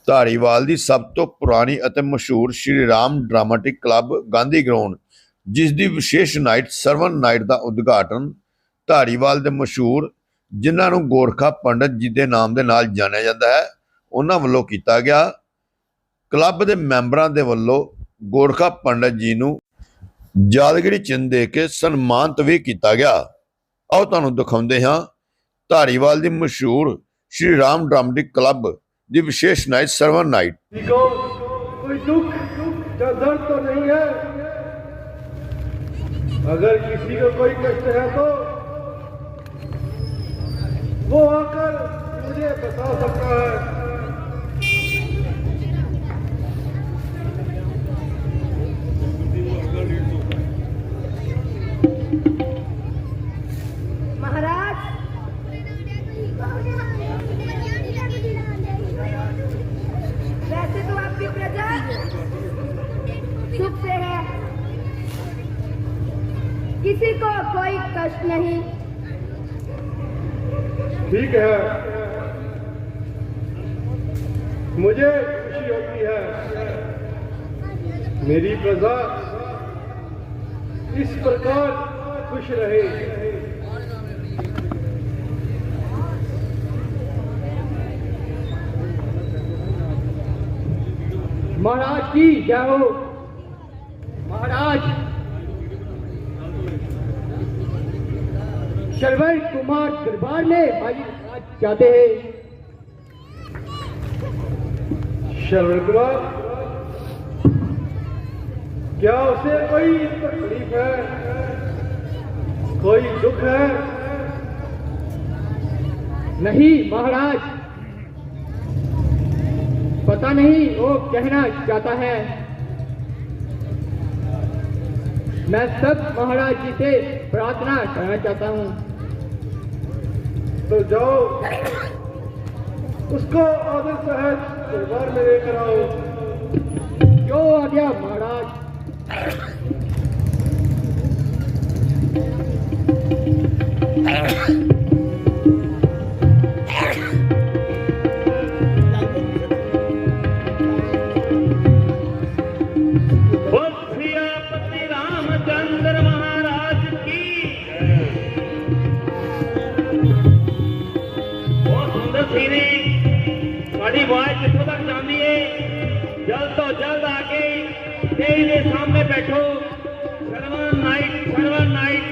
ਧਾਰੀਵਾਲ ਦੀ ਸਭ ਤੋਂ ਪੁਰਾਣੀ ਅਤੇ ਮਸ਼ਹੂਰ ਸ਼੍ਰੀ ਰਾਮ ਡਰਾਮਾਟਿਕ ਕਲੱਬ ਗਾਂਧੀ ਗਰਾਊਂਡ, ਜਿਸ ਦੀ ਵਿਸ਼ੇਸ਼ ਨਾਈਟ ਸਰਵਨ ਨਾਈਟ ਦਾ ਉਦਘਾਟਨ ਧਾਰੀਵਾਲ ਦੇ ਮਸ਼ਹੂਰ, ਜਿਨ੍ਹਾਂ ਨੂੰ ਗੋਰਖਾ ਪੰਡਤ ਜੀ ਦੇ ਨਾਮ ਦੇ ਨਾਲ ਜਾਣਿਆ ਜਾਂਦਾ ਹੈ, ਉਹਨਾਂ ਵੱਲੋਂ ਕੀਤਾ ਗਿਆ। ਕਲੱਬ ਦੇ ਮੈਂਬਰਾਂ ਦੇ ਵੱਲੋਂ ਗੋਰਖਾ ਪੰਡਤ ਜੀ ਨੂੰ ਯਾਦਗਾਰੀ ਚਿੰਨ੍ਹ ਦੇ ਕੇ ਸਨਮਾਨਿਤ ਵੀ ਕੀਤਾ ਗਿਆ। ਆਓ ਤੁਹਾਨੂੰ ਦਿਖਾਉਂਦੇ ਹਾਂ ਧਾਰੀਵਾਲ ਦੀ ਮਸ਼ਹੂਰ श्री राम ड्रामेटिक क्लब दी विशेष नाइट सर्वन नाइट। कोई दुख या दर्द तो नहीं है? अगर किसी को कोई कष्ट है तो वो आकर मुझे बता सकता है। महाराज, वैसे तो आपकी प्रजा सुख से है, किसी को कोई कष्ट नहीं। ठीक है, मुझे खुशी होती है मेरी प्रजा इस प्रकार खुश रहे। महाराज की जय हो। महाराज, शर्वर कुमार दरबार में हाजिर चाहते हैं। शर्वर कुमार, क्या उसे कोई तकलीफ है, कोई दुख है? नहीं महाराज, पता नहीं वो कहना चाहता है। मैं सब महाराज जी से प्रार्थना करना चाहता हूँ। तो जाओ, उसको आदर सहित दरबार में लेकर आओ। जो आ गया महाराज। जितों तक जाती है, जल्द तो जल्द आके तेरे सामने बैठो। Servant night, servant night.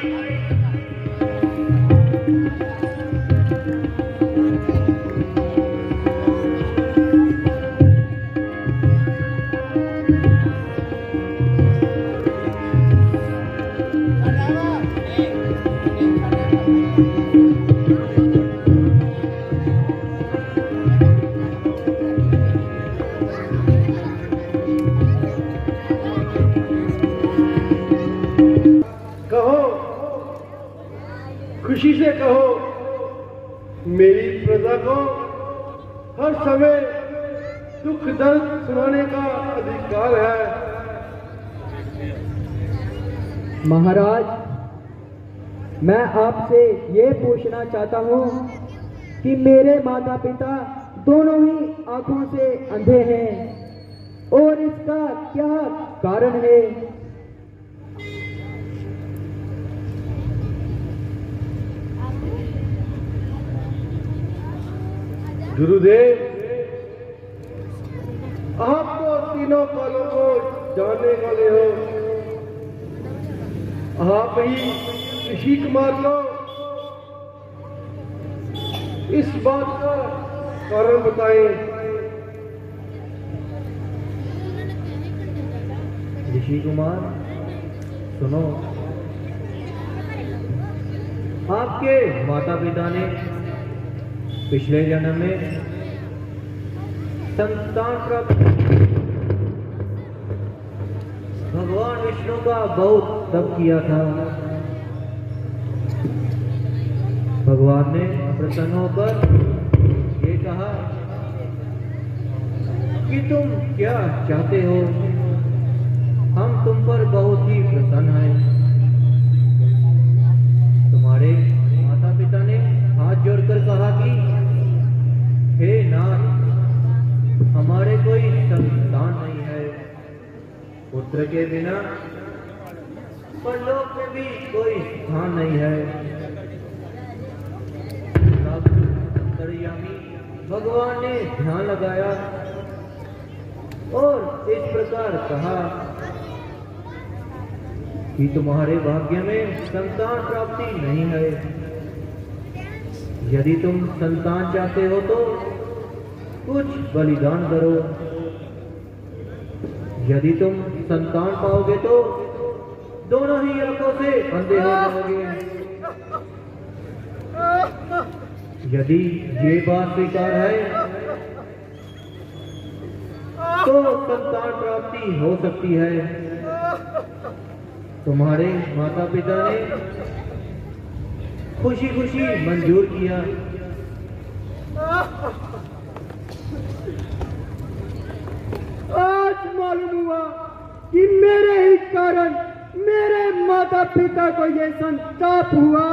खुशी से कहो, मेरी प्रजा को हर समय दुख दर्द सुनाने का अधिकार है। महाराज, मैं आपसे ये पूछना चाहता हूँ कि मेरे माता पिता दोनों ही आंखों से अंधे हैं और इसका क्या कारण है? गुरुदेव, आप तो तीनों कालों को जानने वाले हो। आप ही ऋषि कुमार को इस बात का कारण बताएं। ऋषि कुमार, सुनो, आपके माता पिता ने पिछले जन्म में संतान प्राप्त भगवान विष्णु का बहुत तप किया था। भगवान ने प्रसन्न होकर ये कहा कि तुम क्या चाहते हो, हम तुम पर बहुत ही प्रसन्न हैं। तुम्हारे माता पिता ने हाथ जोड़कर कहा कि हे नाथ, हमारे स्थान नहीं है। पुत्र के बिना परलोक में भी कोई स्थान नहीं है। तब अंतर्यामी भगवान ने ध्यान लगाया और इस प्रकार कहा कि तुम्हारे भाग्य में संतान प्राप्ति नहीं है। यदि तुम संतान चाहते हो तो कुछ बलिदान करो। यदि तुम संतान पाओगे तो दोनों ही आंखों से अंधे हो जाओगे। यदि ये बात स्वीकार है तो संतान प्राप्ति हो सकती है। तुम्हारे माता पिता ने खुशी खुशी मंजूर किया। आज मालूम हुआ कि मेरे ही कारण मेरे माता पिता को ये संताप हुआ।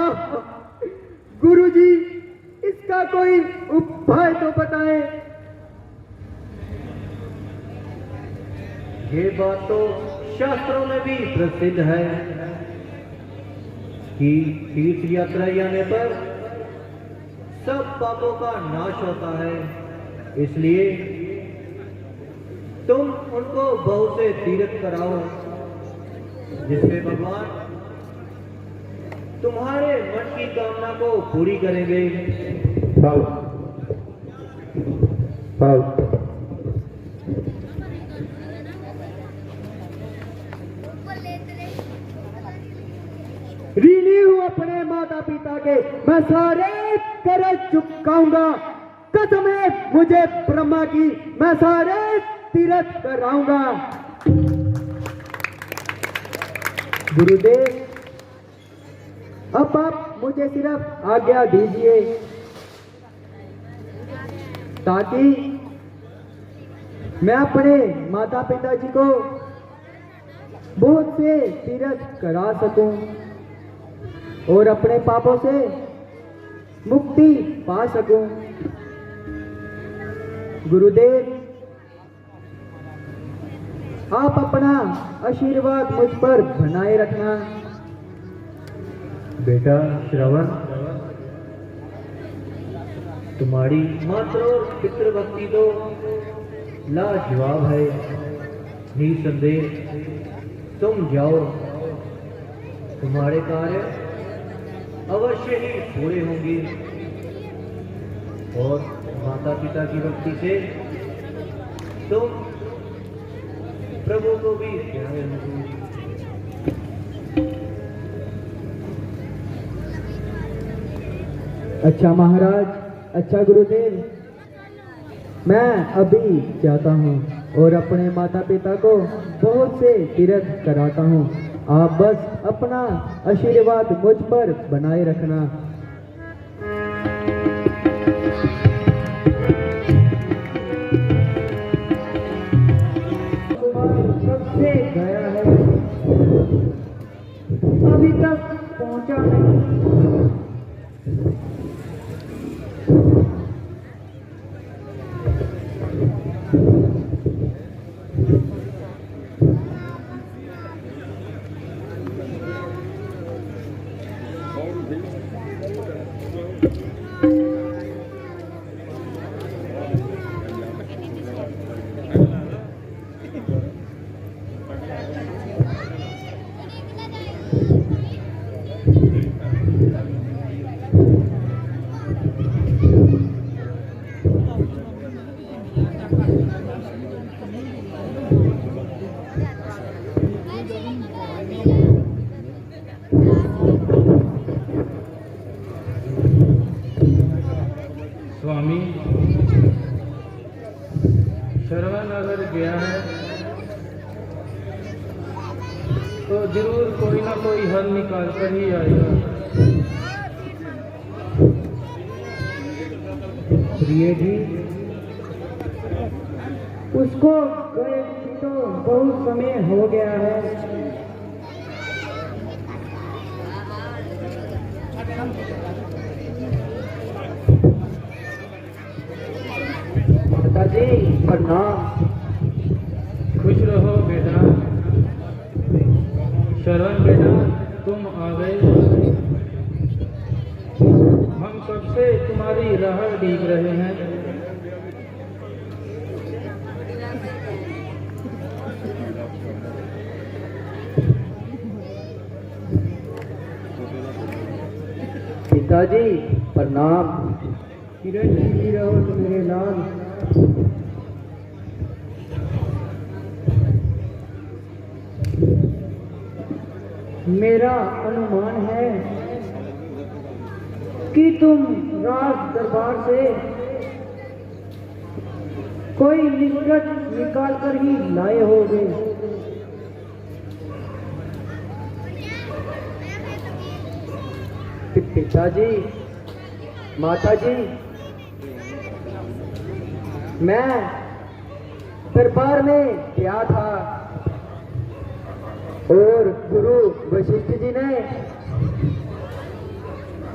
गुरुजी, इसका कोई उपाय तो बताएं। ये बात तो शास्त्रों में भी प्रसिद्ध है कि तीर्थ यात्रा जाने पर सब पापों का नाश होता है। इसलिए तुम उनको बहू से तीर्थ कराओ, जिससे भगवान तुम्हारे मन की कामना को पूरी करेंगे। ऋणी हूँ अपने माता पिता के, मैं सारे कर्ज चुकाऊंगा। कसम है मुझे ब्रह्मा की, मैं सारे तीर्थ कराऊंगा। गुरुदेव, अब आप मुझे सिर्फ आज्ञा दीजिए ताकि मैं अपने माता पिता जी को बहुत से तीर्थ करा सकूं और अपने पापों से मुक्ति पा सकूं। गुरुदेव, आप अपना आशीर्वाद मुझ पर बनाए रखना। बेटा श्रवण, तुम्हारी मातृ और पितृभक्ति तो लाजवाब है। निसंदेह तुम जाओ, तुम्हारे कार्य अवश्य ही पूरे होंगे और माता पिता की भक्ति से तुम प्रभु को भी प्यारे होंगे। अच्छा महाराज, अच्छा गुरुदेव, मैं अभी जाता हूँ और अपने माता पिता को बहुत से तीर्थ कराता हूँ। आप बस अपना आशीर्वाद मुझ पर बनाए रखना। कब से गया है, अभी तक पहुंचा नहीं। स्वामी, श्रवण अगर गया है तो जरूर कोई ना कोई हल निकाल कर ही आएगा। प्रिय जी, उसको गए तो बहुत समय हो गया है। माता जी प्रणाम। सीख रहे हैं। पिताजी प्रणाम। चिरंजीवी रहो मेरे लाल। मेरा अनुमान है कि तुम राज दरबार से कोई निष्कर्ष निकाल कर ही लाए होगे। पिताजी, माताजी, मैं दरबार में गया था और गुरु वशिष्ठ जी ने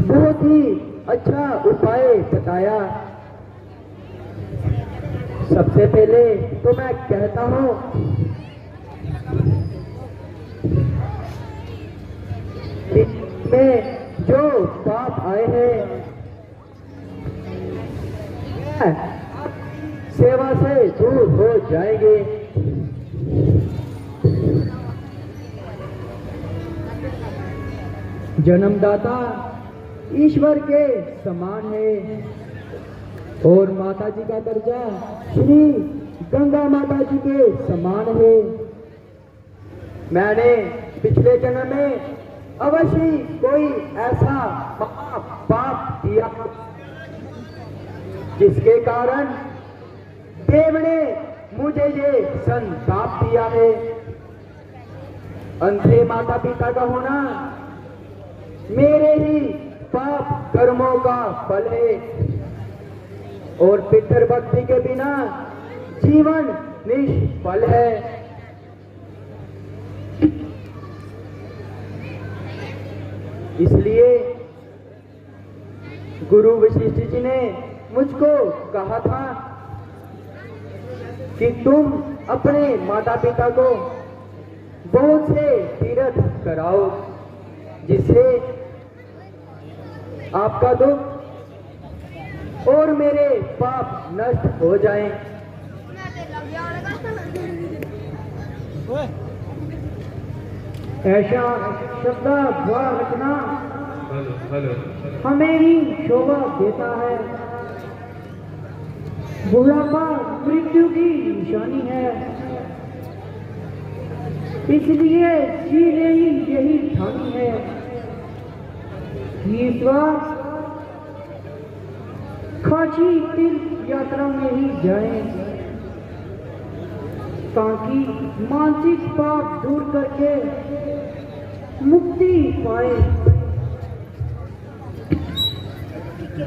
बहुत ही अच्छा उपाय बताया। सबसे पहले तो मैं कहता हूँ में जो पाप आए हैं सेवा से दूर हो जाएंगे। जन्मदाता ईश्वर के समान है और माता जी का दर्जा श्री गंगा माता जी के समान है। मैंने पिछले जन्म में अवश्य कोई ऐसा पाप किया जिसके कारण देव ने मुझे ये संताप दिया है। अंधे माता पिता का होना मेरे ही पाप कर्मों का फल है और पितर भक्ति के बिना जीवन निष्फल है। इसलिए गुरु वशिष्ठ जी ने मुझको कहा था कि तुम अपने माता पिता को बहुत से तीर्थ कराओ जिससे आपका दुख और मेरे पाप नष्ट हो जाएं। ऐसा शब्द रचना हमें ही शोभा देता है। बुढ़ापा मृत्यु की निशानी है, इसलिए चीजें ही यही ठानी है कि ईश्वर काशी तीर्थ यात्रा में ही जाएं ताकि मानसिक पाप दूर करके मुक्ति पाए।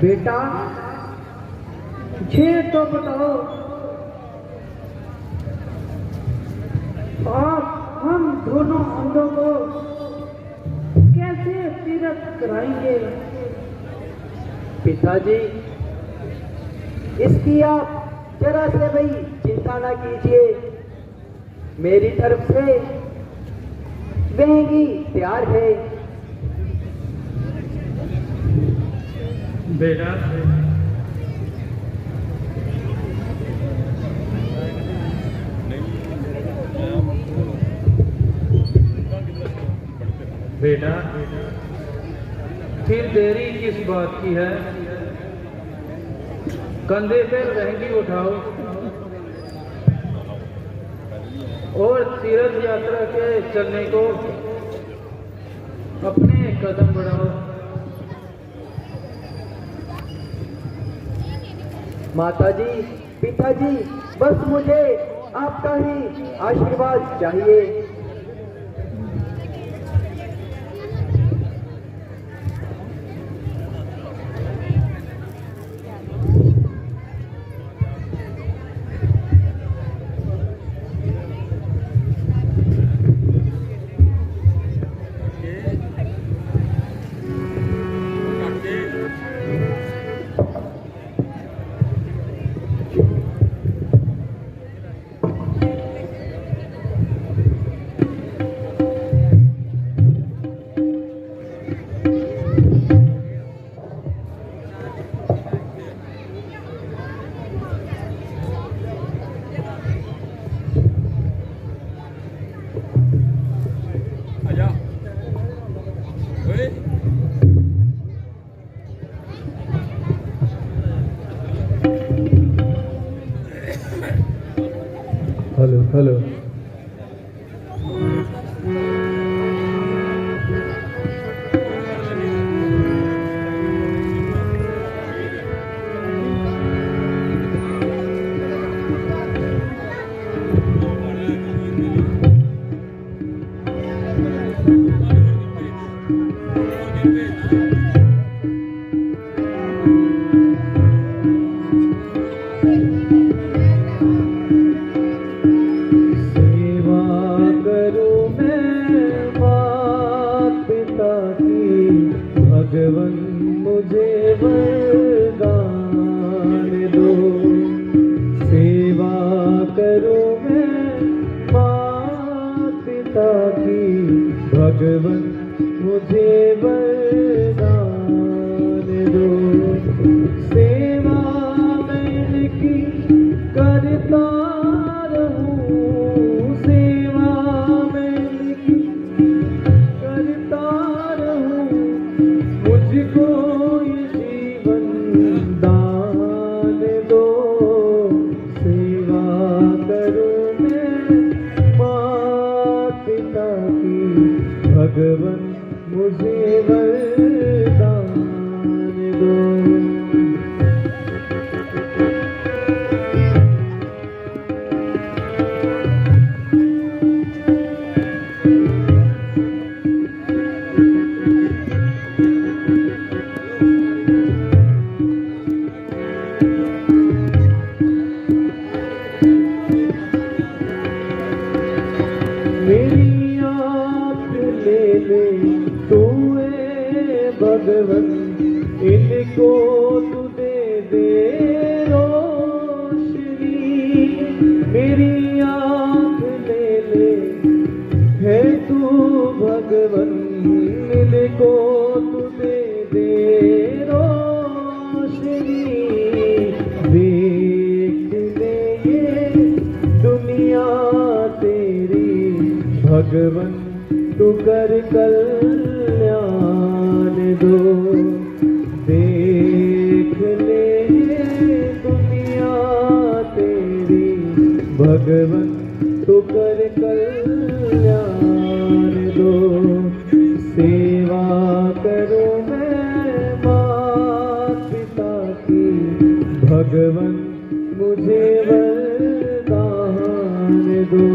बेटा मुझे तो बताओ, आप हम दोनों अंधों को कैसे तीर्थ कराएंगे? पिताजी, इसकी आप जरा से भी चिंता ना कीजिए। मेरी तरफ से वेंगी तैयार है। बेटा, बेटा, फिर देरी किस बात की है? कंधे पे लहंगी उठाओ और तीर्थ यात्रा के चलने को अपने कदम बढ़ाओ। माताजी, पिताजी, बस मुझे आपका ही आशीर्वाद चाहिए। Hello hello. भगवन मुझे वरदान दो, सेवा करूं मैं मात पिता की, भगवन मुझे वरदान दो। सेवा मैं की करता रहूं, सेवा मैं की करता रहूं, मुझको ये जीवन दान दो। सेवा करूं मैं मात पिता की, भगवन मुझे वरदान दो। मेरी आँख ले ले तू भगवन, इनको तू दे दे रोशनी। मेरी आँख ले ले है तू भगवन, इनको तू दे दे रोशनी। देख ले ये दुनिया तेरी, भगवन तू कर कल्याण दो। देख ले ये दुनिया तेरी, भगवन तू कर कल्याण दो। सेवा करूं मैं मात पिता की, भगवन मुझे वरदान दो।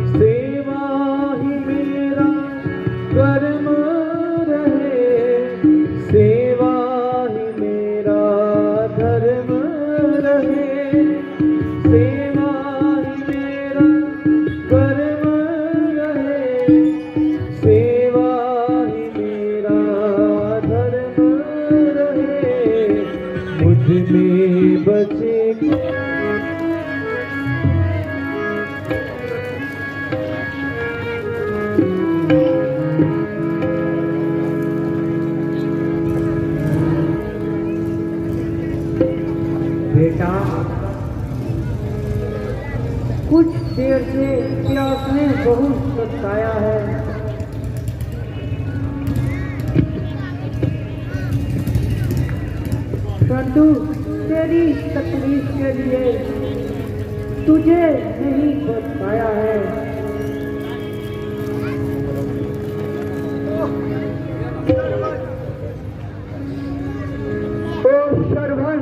सेवा ही मेरा कर्म रहे, सेवा ही मेरा धर्म रहे। सेवा ही मेरा कर्म रहे, सेवा ही मेरा धर्म रहे। मुझ में बचे बेटा, कुछ देर से प्यास ने बहुत सताया है। परंतु तेरी तकलीफ के लिए तुझे नहीं बच पाया है। ओ सर्वण,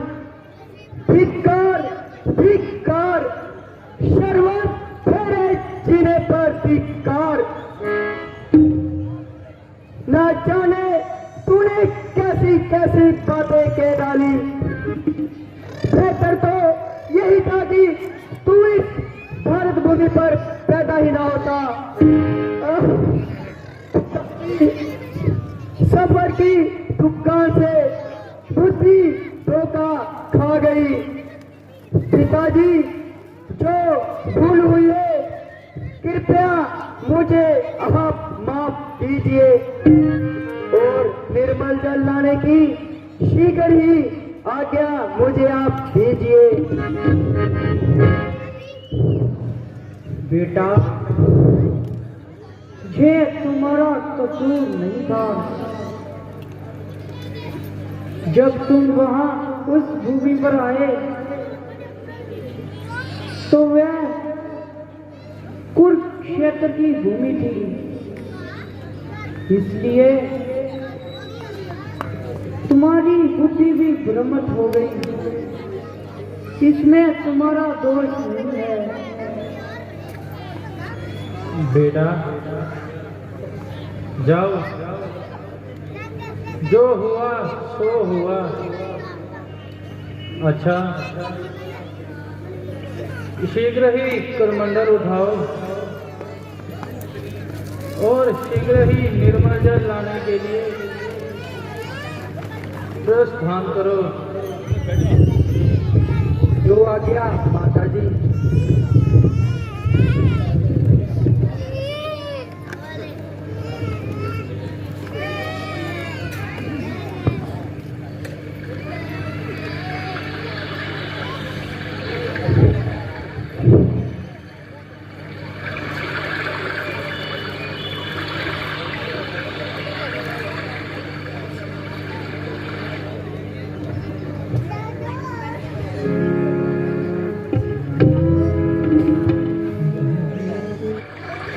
धिक्कार धिक्कार, सर्वण तेरे जीने पर धिक्कार। न जाने तूने कैसी कैसी बातें कह डाली। बेहतर तो यही था कि तू इस भारत भूमि पर पैदा ही ना होता। सफर की दुकान से बुद्धि धोखा खा गई। पिताजी, जो भूल हुई है कृपया मुझे आप माफ कीजिए और निर्मल जल लाने की शीघ्र ही आज्ञा मुझे आप दीजिए। बेटा, ये तुम्हारा कसूर नहीं था। जब तुम वहां उस भूमि पर आए तो वह कुरुक्षेत्र की भूमि थी, इसलिए तुम्हारी बुद्धि भी भ्रमित हो गई। इसमें तुम्हारा दोष नहीं है। बेटा, जाओ, जो हुआ सो हुआ। अच्छा, शीघ्र ही करमंडल उठाओ और शीघ्र ही निर्मल जल लाने के लिए प्रस्थान करो। जो आज्ञा माता जी।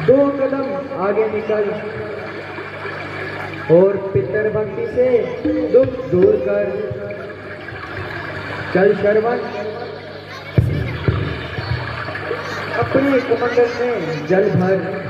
दो कदम आगे निकल और पितर भक्ति से दुख दूर कर। चल श्रवण, अपने कमंडल में जल भर।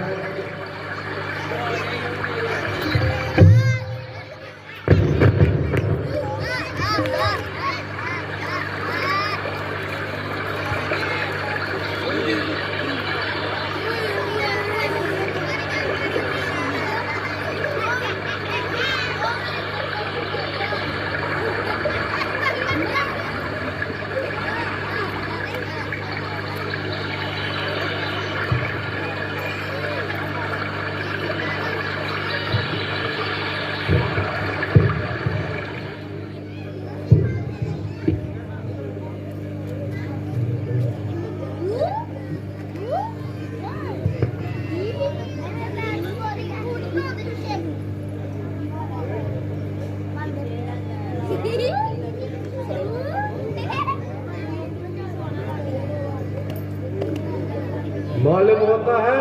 मालूम होता है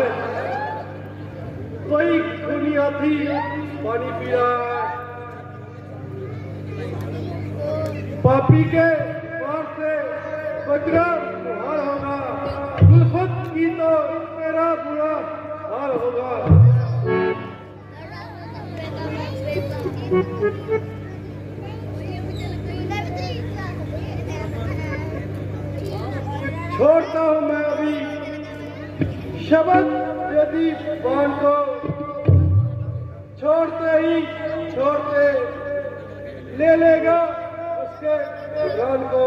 कोई खूनी हाथी पानी पी रहा है। पापी के पार से बचना हाल होगा। उल्फत की तो मेरा बुरा हाल होगा। छोड़ता हूं मैं अभी शब्द यदि बाण को, छोड़ते ले लेगा उसके जान को।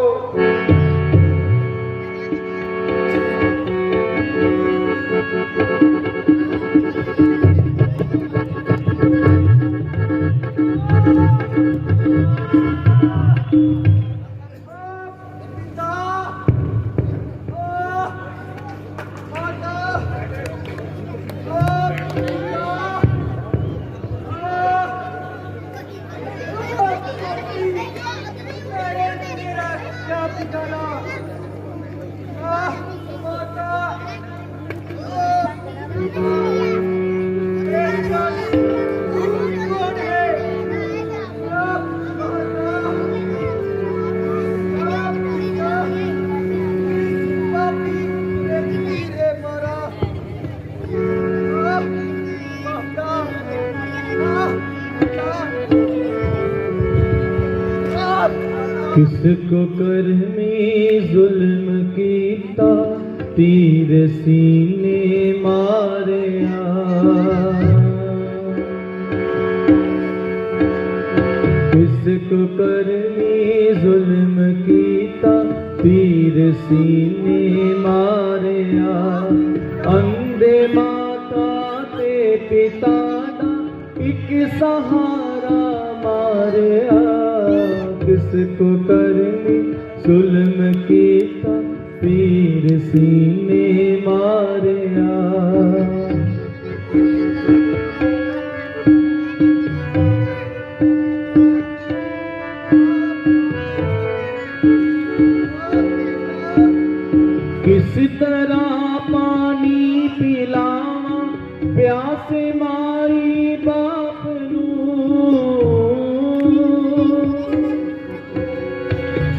किसको करमी जुल्म कीता तीर सीने मारे किसको करमी जुल्म कीता सीने मारिया अंधे माता ते पिता दा एक सहारा मारिया किसको करनी जुल्म कीता पीर सीने मारिया किस तरह पानी पिलावा प्यास मारी बाप नू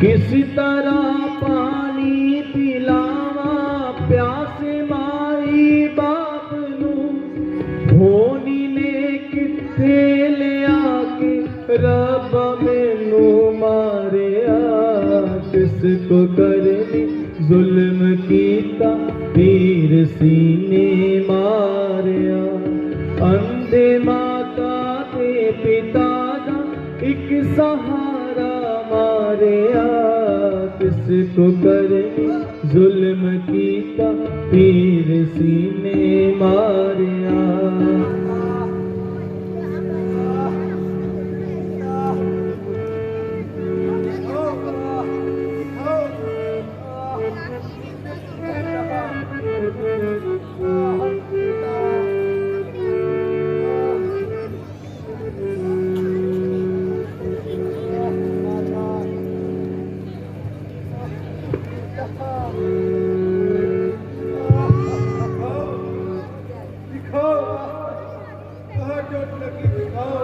किस तरह पानी पिलावा प्यास मारी बाप नू धोनी ने किथे लिया के रब मैनू मारिया किसको करनी जुल्म कीता पीर सीने मारिया अंधे माता ते पिता दा एक सहारा मारिया किसको करनी जुल्म कीता पीर सीने मारिया दिखाओ कहाँ चोट लगी दिखाओ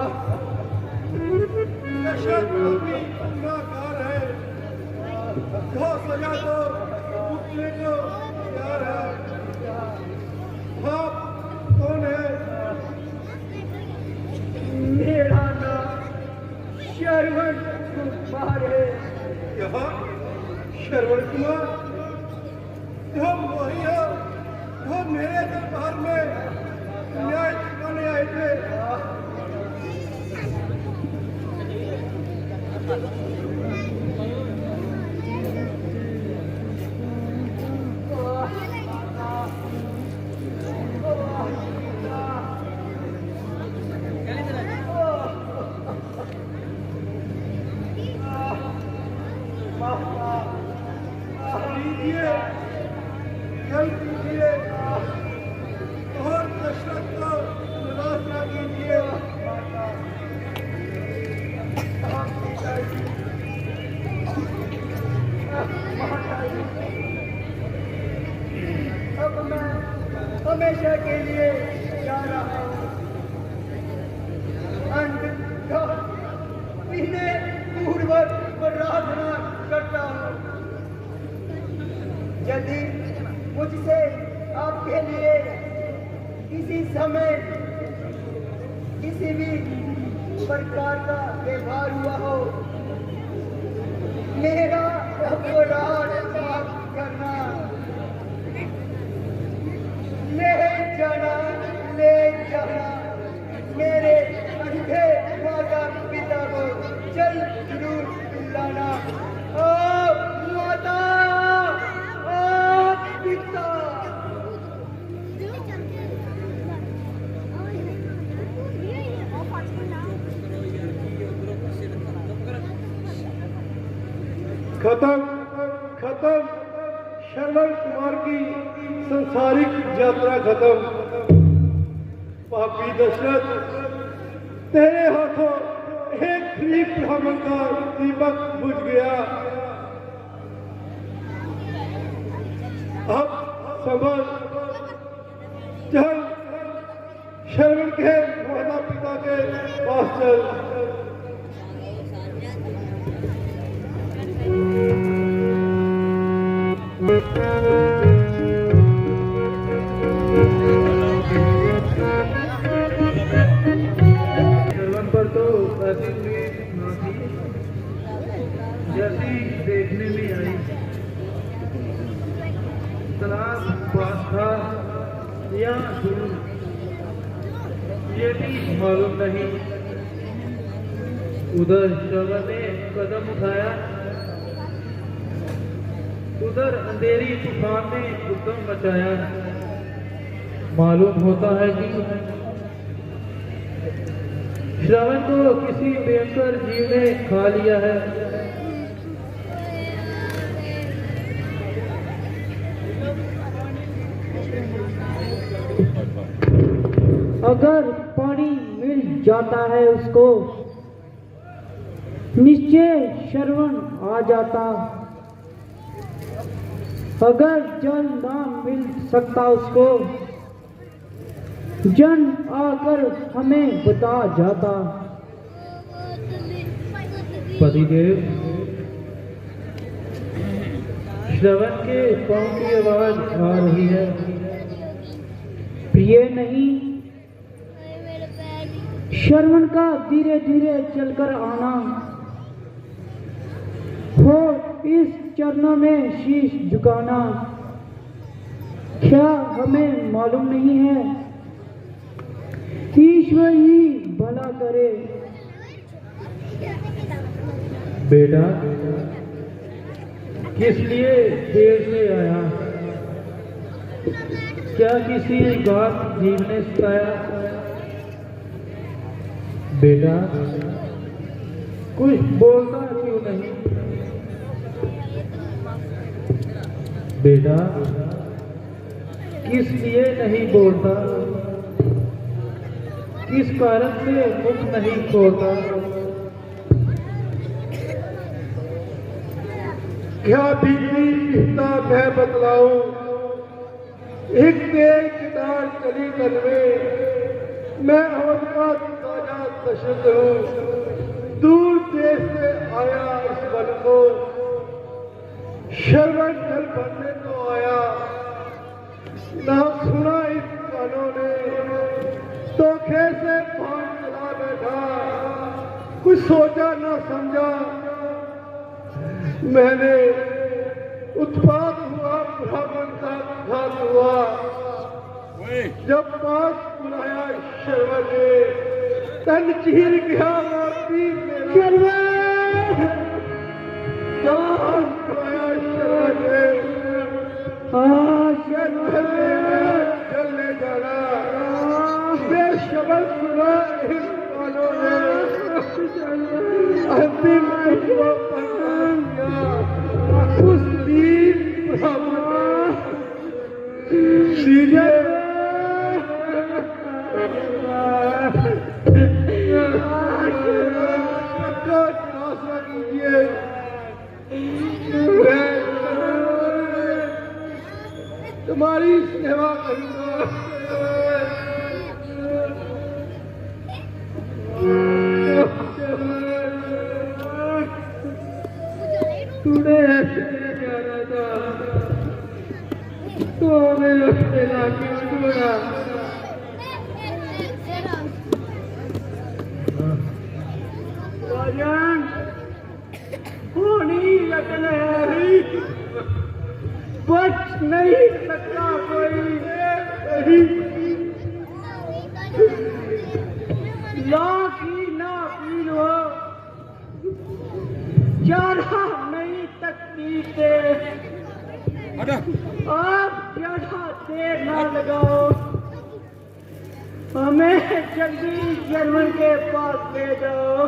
दशरथ अभी गुनाहगार है दो सजा दो मुक्ति को प्यार है आप कौन है मेरा नाम श्रवण कुमार है यहाँ श्रवण कुमार तुम वही हो जो मेरे दरबार में न्याय चुकाने आए थे लीजिए जल कीजिए और दशरथ को निराश न कीजिए अब मैं हमेशा के लिए जा रहा हूँ इन्हें पूर्वक प्रार्थना करता हूँ यदि मुझसे आपके लिए किसी समय किसी भी प्रकार का व्यवहार हुआ हो मेरा अपराध माफ करना ले जाना मेरे अंधे माता पिता को जल जरूर लाना ओ माता पिता खत्म श्रवण कुमार की संसारिक यात्रा खत्म पापी दशरथ तेरे हाथों एक गरीब ब्राह्मण का दीपक बुझ गया अब संभल चल श्रवण के माता पिता के पास चल श्रवण पर तो ऐसी उम्मीद न थी जैसी देखने में आई तलाक पास था या शुरू ये भी मालूम नहीं उधर श्रवण ने कदम उठाया उधर अंधेरी तूफान ने उद्गम मचाया। मालूम होता है कि श्रवण को किसी भयंकर जीव ने खा लिया है। अगर पानी मिल जाता है उसको, निश्चय श्रवण आ जाता। अगर जल ना मिल सकता उसको, जन आकर हमें बता जाता। पतिदेव, श्रवण के पांव की आवाज आ रही है। प्रिय नहीं, श्रवण का धीरे धीरे चलकर आना हो, इस चरणों में शीश झुकाना। क्या हमें मालूम नहीं है, ईश्वर ही भला करे। बेटा, किस लिए देर से आया? क्या किसी घात जीव ने सताया? बेटा, कुछ बोलता क्यों नहीं? बेटा, किस लिए नहीं बोलता? किस कारण से मुख नहीं खोलता? क्या बीती इतना मैं बतलाऊं। एक तेज कितार चली तन में मैं और का ताजा तशद हूँ। दूर देश से आया इस वन को, श्रवण जल भरने को आया। ना सुना इस कानों ने, धोखे से भाग चला बैठा। कुछ सोचा ना समझा, मैंने उत्पात हुआ, ब्राह्मण का घात हुआ। जब पास बुलाया श्रवण ने, तन चीर गया मोती मेरा। जब बुलाया श्रवण ने, जलने जाना। मैं शब्द सुना इस कानों ने, अंतिम को पहचान गया। उस वीर ब्राह्मण सीधे भरोसा कीजिए। मैं तुम्हारी सेवा करूंगा। तूने ऐसे जाना था, तो हमें अकेला क्यों छोड़ा? राजन, होनी लगन है, बच नहीं सकता कोई। लाख ही ना पी लो, ज्यादा नहीं तकती से। आप ज्यादा देर ना लगाओ, हमें जल्दी जर्मन के पास ले जाओ।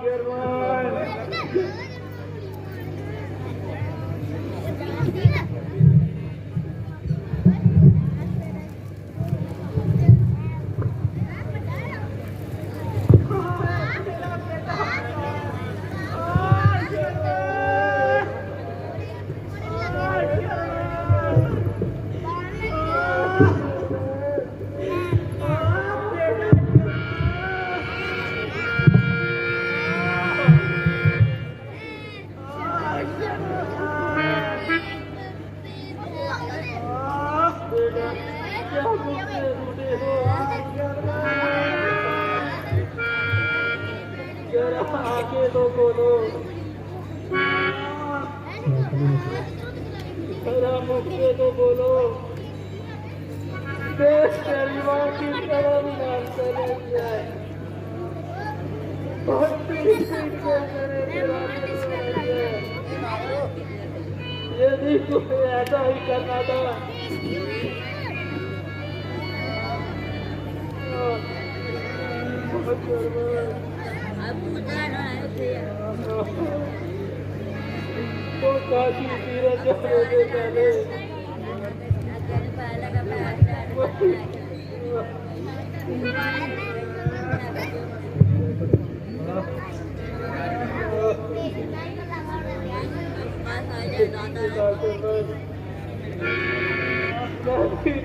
जर्मन आके तो बोलो, जरा मुझसे तो बोलो। देश परिवार की तरफ नाम चले जाए, बहुत पीठ पीठ के करे तेरा ये नहीं तुम्हें ऐसा ही करना था। बहुत वो काशी तीरथ जाने से पहले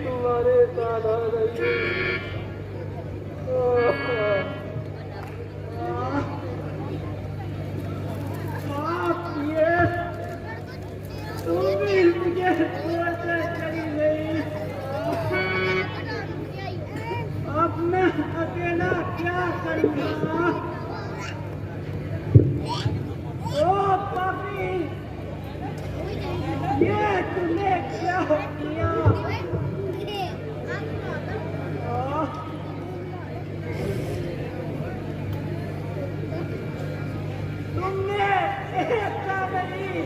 तुम्हारे साथ आ रही अब मैं अकेला क्या करूँगा? ओ पापी, ये तूने क्या किया? तुमने एक का नहीं,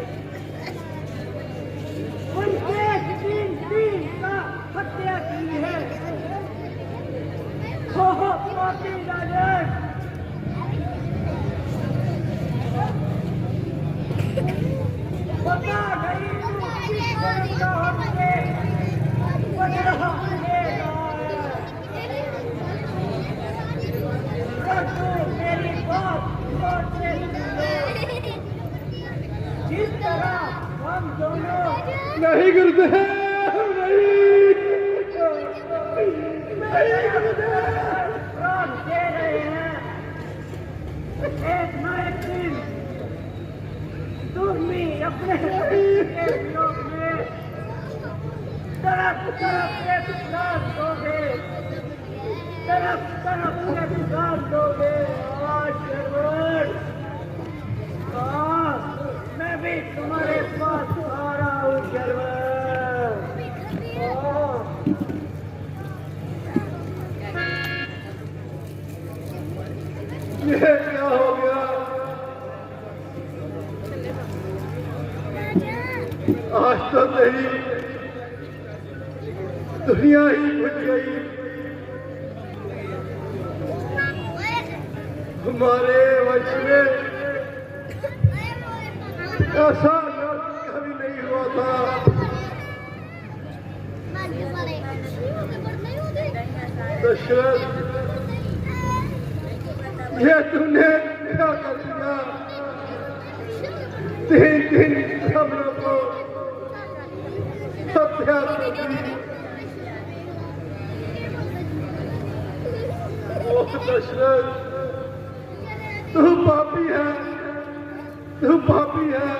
उनके तीन का हत्या की है। पापी राजेश, बता गई तू किस तरह का हमसे बदला लेगा है। तू मेरी बात गौर से सुन ले। जिस तरह हम दोनों नहीं गुरुदेव, नहीं गुरुदेव, प्राण दे रहे हैं, एक न एक दिन तुम भी अपने के वियोग में तरफ तरफ से विश्वास दोगे, तरफ तरफ से विश्वास दोगे। आज शर्वण, मैं भी तुम्हारे पास आ रहा हूँ शर्वण। ये क्या हो गया? आज तो तेरी दुनिया ही बुझ गई। हमारे वंश में ऐसा कभी नहीं हुआ था। दशरथ, ये तूने क्या कर दिया? 3 दिन हमलों को हत्या कर दी। ओह दशरथ, तू पापी है, तू पापी है।